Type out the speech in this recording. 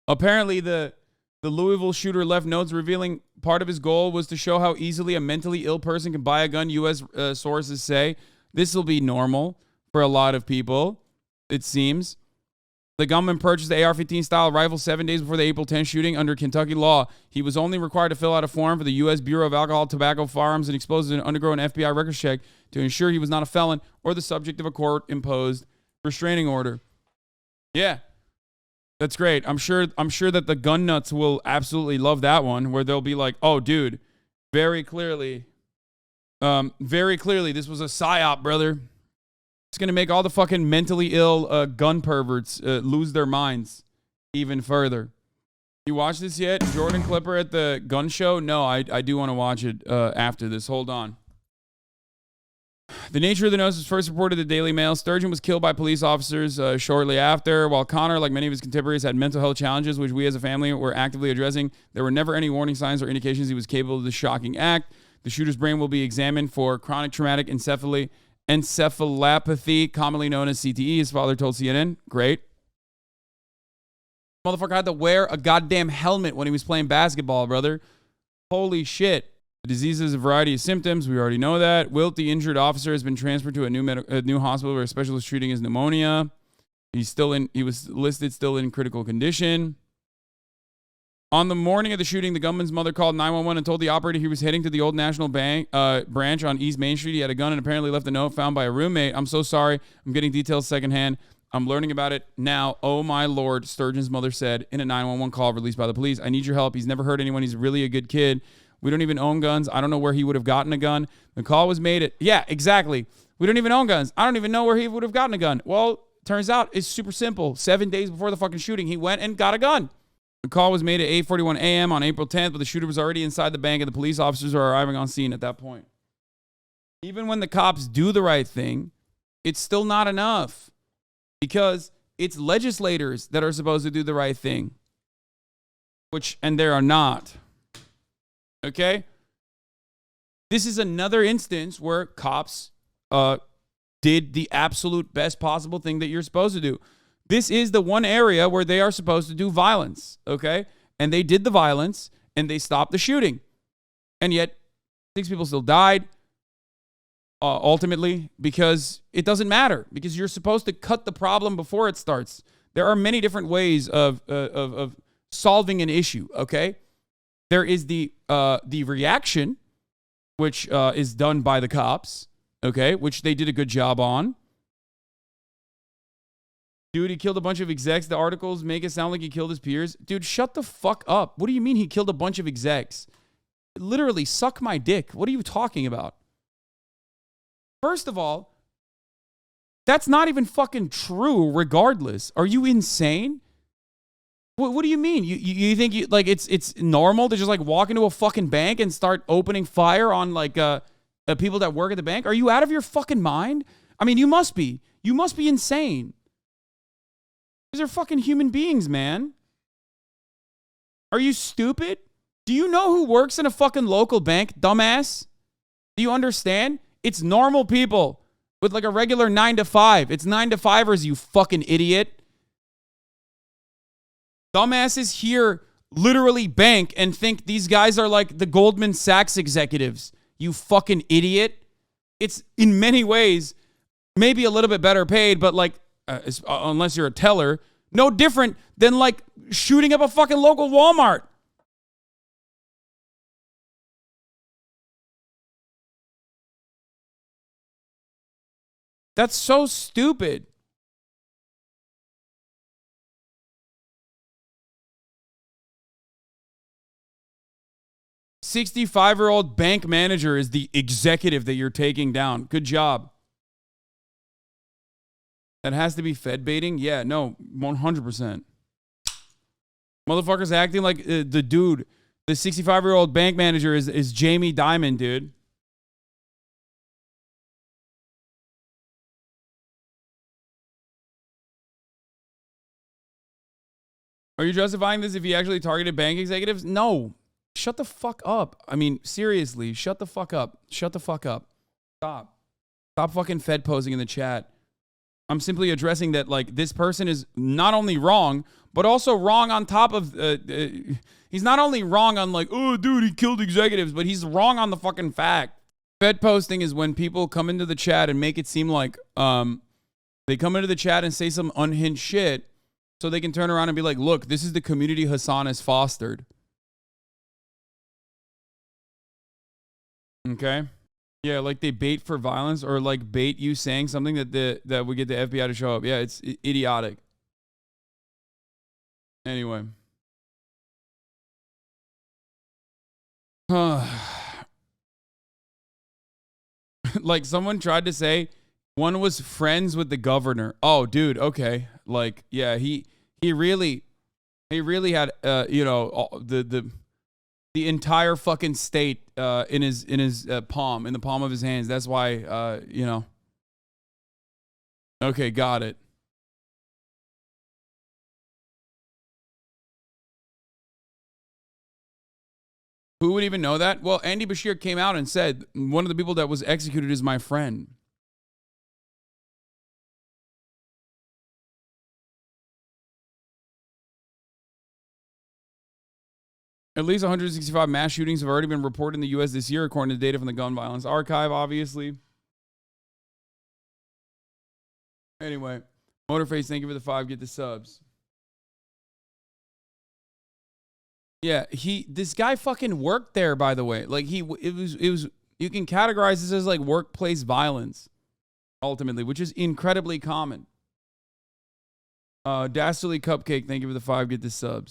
Apparently, the Louisville shooter left notes revealing part of his goal was to show how easily a mentally ill person can buy a gun. U.S. Sources say this will be normal for a lot of people, it seems. The gunman purchased the AR-15 style rifle 7 days before the April 10th shooting under Kentucky law. He was only required to fill out a form for the U.S. Bureau of Alcohol, Tobacco, Firearms, and Explosives and undergo an FBI records check to ensure he was not a felon or the subject of a court-imposed restraining order. Yeah, that's great. I'm sure that the gun nuts will absolutely love that one, where they'll be like, "Oh, dude, very clearly, this was a psyop, brother." It's going to make all the fucking mentally ill gun perverts lose their minds even further. You watch this yet? Jordan Clipper at the gun show? No, I do want to watch it after this. Hold on. The nature of the notice was first reported in the Daily Mail. Sturgeon was killed by police officers shortly after. While Connor, like many of his contemporaries, had mental health challenges, which we as a family were actively addressing, there were never any warning signs or indications he was capable of this shocking act. The shooter's brain will be examined for chronic traumatic encephalopathy, commonly known as CTE, his father told CNN. Great. Motherfucker had to wear a goddamn helmet when he was playing basketball, brother. Holy shit. The disease has a variety of symptoms. We already know that. Wilt, the injured officer, has been transferred to a new hospital where a specialist is treating his pneumonia. He was listed still in critical condition. On the morning of the shooting, the gunman's mother called 911 and told the operator he was heading to the Old National Bank branch on East Main Street. He had a gun and apparently left a note found by a roommate. I'm so sorry. I'm getting details secondhand. I'm learning about it now. Oh, my Lord, Sturgeon's mother said in a 911 call released by the police. I need your help. He's never hurt anyone. He's really a good kid. We don't even own guns. I don't know where he would have gotten a gun. The call was made at... Yeah, exactly. We don't even own guns. I don't even know where he would have gotten a gun. Well, turns out it's super simple. 7 days before the fucking shooting, he went and got a gun. The call was made at 8:41 a.m. on April 10th, but the shooter was already inside the bank and the police officers are arriving on scene at that point. Even when the cops do the right thing, it's still not enough because it's legislators that are supposed to do the right thing, and they are not. Okay? This is another instance where cops did the absolute best possible thing that you're supposed to do. This is the one area where they are supposed to do violence, okay? And they did the violence, and they stopped the shooting. And yet, 6 people still died, ultimately, because it doesn't matter, because you're supposed to cut the problem before it starts. There are many different ways of solving an issue, okay? There is the reaction, which is done by the cops, okay, which they did a good job on. Dude, he killed a bunch of execs. The articles make it sound like he killed his peers. Dude, shut the fuck up. What do you mean he killed a bunch of execs? Literally, suck my dick. What are you talking about? First of all, that's not even fucking true regardless. Are you insane? What do you mean? You think it's normal to just like walk into a fucking bank and start opening fire on like people that work at the bank? Are you out of your fucking mind? I mean, you must be. You must be insane. These are fucking human beings, man. Are you stupid? Do you know who works in a fucking local bank, dumbass? Do you understand? It's normal people with like a regular 9 to 5. It's 9 to 5ers, you fucking idiot. Dumbasses here literally bank and think these guys are like the Goldman Sachs executives. You fucking idiot. It's in many ways maybe a little bit better paid, but like unless you're a teller, no different than like shooting up a fucking local Walmart. That's so stupid. $65-year-old bank manager is the executive that you're taking down. Good job. That has to be Fed baiting? Yeah, no, 100%. Motherfuckers acting like the dude, the 65-year-old bank manager is Jamie Dimon, dude. Are you justifying this if he actually targeted bank executives? No. Shut the fuck up. I mean, seriously, shut the fuck up. Shut the fuck up. Stop. Stop fucking Fed posing in the chat. I'm simply addressing that, like, this person is not only wrong, but also wrong on top of, he's not only wrong on, like, oh, dude, he killed executives, but he's wrong on the fucking fact. Fed posting is when people come into the chat and make it seem like, they come into the chat and say some unhinged shit so they can turn around and be like, look, this is the community Hasan has fostered. Okay? Yeah, like they bait for violence or like bait you saying something that would get the FBI to show up. Yeah, it's idiotic. Anyway. Like someone tried to say one was friends with the governor. Oh, dude, okay. Like, yeah, he really had you know, the entire fucking state in his palm, in the palm of his hands. That's why you know. Okay, got it. Who would even know that? Well, Andy Bashir came out and said one of the people that was executed is my friend. At least 165 mass shootings have already been reported in the U.S. this year, according to data from the Gun Violence Archive, obviously. Anyway, Motorface, thank you for the 5. Get the subs. Yeah, this guy fucking worked there, by the way. Like, it was, you can categorize this as like workplace violence, ultimately, which is incredibly common. Dastardly Cupcake, thank you for the 5. Get the subs.